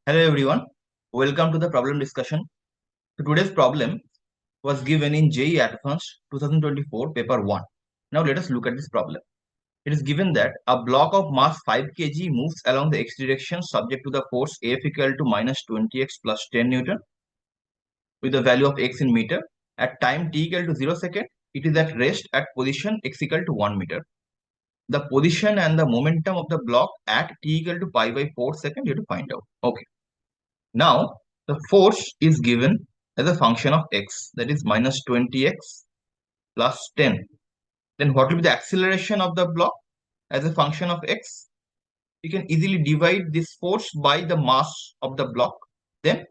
Hello everyone, welcome to the problem discussion. So today's problem was given in JEE Advanced 2024 paper 1. Now let us look at this problem. It is given that a block of mass 5 kg moves along the x direction subject to the force F equal to minus 20x plus 10 Newton with the value of x in meter. At time t equal to 0 second, it is at rest at position x equal to 1 meter. The position and the momentum of the block at t equal to pi by 4 second you have to find out. Okay. Now, the force is given as a function of x, that is minus 20x plus 10. Then what will be the acceleration of the block as a function of x? We can easily divide this force by the mass of the block. Then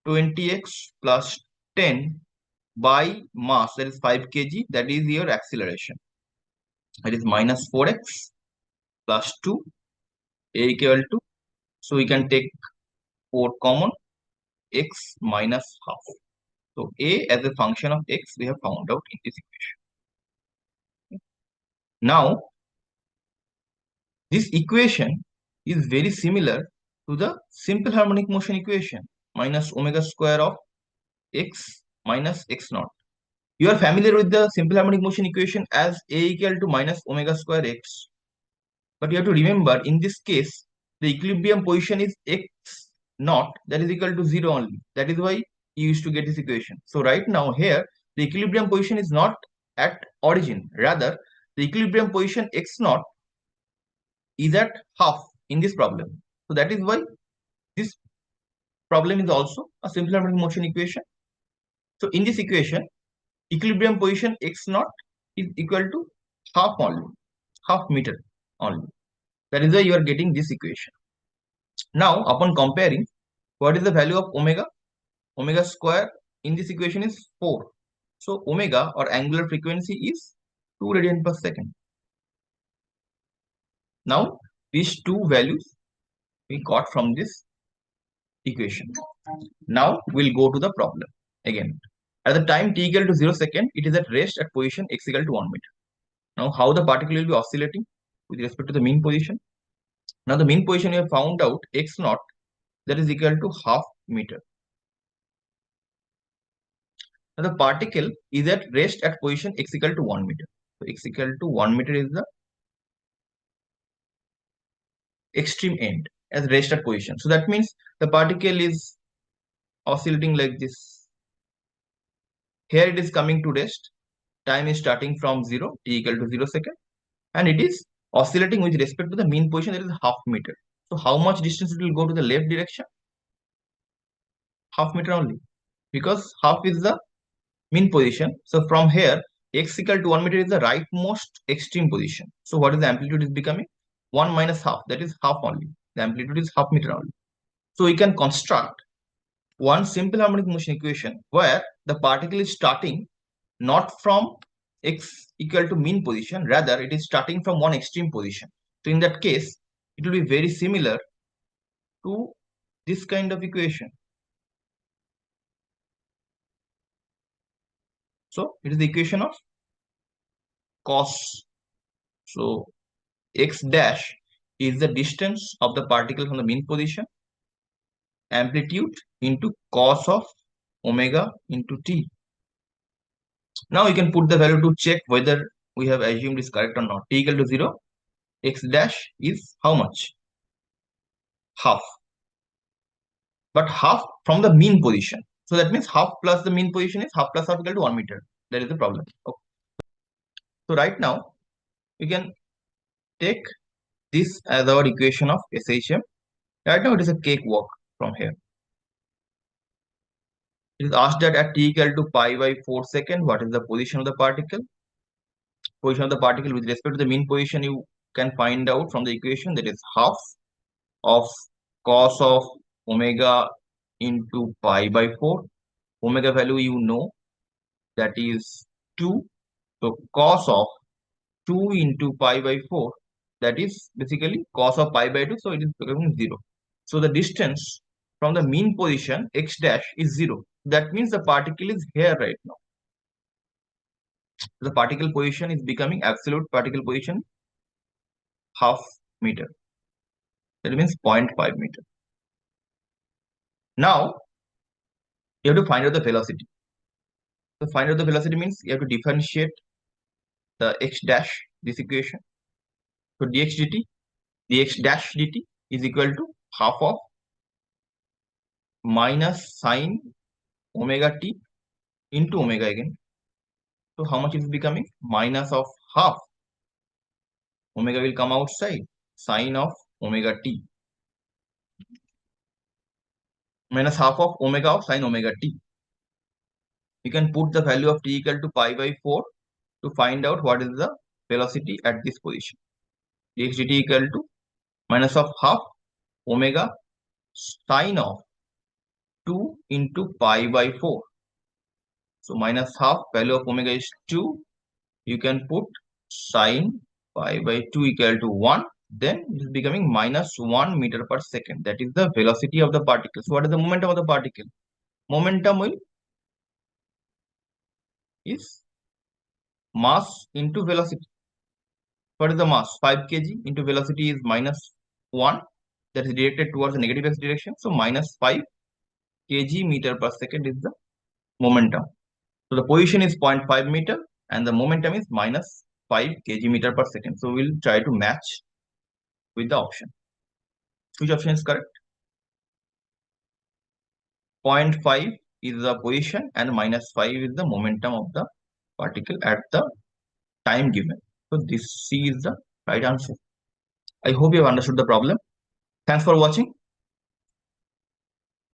20x plus 10 by mass, that is 5 kg, that is your acceleration. That is minus 4x plus 2, a equal to, so we can take 4 common, x minus half. So a as a function of x we have found out in this equation. Now this equation is very similar to the simple harmonic motion equation, minus omega square of x minus x naught. You are familiar with the simple harmonic motion equation as a equal to minus omega square x. But you have to remember in this case the equilibrium position is x naught, that is equal to 0 only. That is why you used to get this equation. So right now here the equilibrium position is not at origin, rather the equilibrium position x naught is at half in this problem. So that is why this problem is also a simple harmonic motion equation. So in this equation, equilibrium position x naught is equal to half only, half meter only. That is why you are getting this equation. Now upon comparing, what is the value of omega? Omega square in this equation is 4. So omega or angular frequency is 2 radian per second. Now these two values we got from this equation. Now we'll go to the problem again. At the time t equal to 0 second, it is at rest at position x equal to 1 meter. Now how the particle will be oscillating with respect to the mean position? Now the mean position we have found out x naught, that is equal to half meter. Now the particle is at rest at position x equal to 1 meter. So x equal to 1 meter is the extreme end as rest at position. So that means the particle is oscillating like this. Here it is coming to rest. Time is starting from 0, t equal to 0 second, and it is oscillating with respect to the mean position, that is half meter. So how much distance it will go to the left direction? Half meter only, because half is the mean position. So from here, x equal to 1 meter is the rightmost extreme position. So what is the amplitude is becoming? 1 minus half, that is half only. The amplitude is half meter only. So we can construct one simple harmonic motion equation where the particle is starting not from x equal to mean position, rather it is starting from one extreme position. So in that case, it will be very similar to this kind of equation. So it is the equation of cos. So x dash is the distance of the particle from the mean position, amplitude into cos of omega into t. Now we can put the value to check whether we have assumed is correct or not. T equal to 0, x dash is how much? Half. But half from the mean position. So that means half plus the mean position is half plus half equal to 1 meter. That is the problem. Okay. So right now we can take this as our equation of SHM. Right now it is a cakewalk from here. It is asked that at t equal to pi by 4 second, what is the position of the particle? Position of the particle with respect to the mean position you can find out from the equation, that is half of cos of omega into pi by 4. Omega value you know, that is 2. So cos of 2 into pi by 4, that is basically cos of pi by 2. So it is becoming 0. So the distance from the mean position x dash is 0. That means the particle is here right now. The particle position is becoming absolute particle position half meter. That means 0.5 meter. Now you have to find out the velocity. To find out the velocity means you have to differentiate the x dash, this equation. So dx dt, dx dash dt is equal to half of minus sine omega t into omega again. So how much is becoming? Minus of half. Omega will come outside. Sine of omega t minus half of omega of sine omega t. You can put the value of t equal to pi by 4 to find out what is the velocity at this position. dx dt equal to minus of half omega sine of 2 into pi by 4. So minus half, value of omega is 2. You can put sine pi by 2 equal to 1. Then it is becoming minus 1 meter per second. That is the velocity of the particle. So what is the momentum of the particle? Momentum is mass into velocity. What is the mass? 5 kg into velocity is minus 1. That is directed towards the negative x direction. So minus 5 kg meter per second is the momentum. So the position is 0.5 meter and the momentum is minus 5 kg meter per second. So we'll try to match with the option. Which option is correct? 0.5 is the position and minus 5 is the momentum of the particle at the time given. So this C is the right answer. I hope you have understood the problem. Thanks for watching.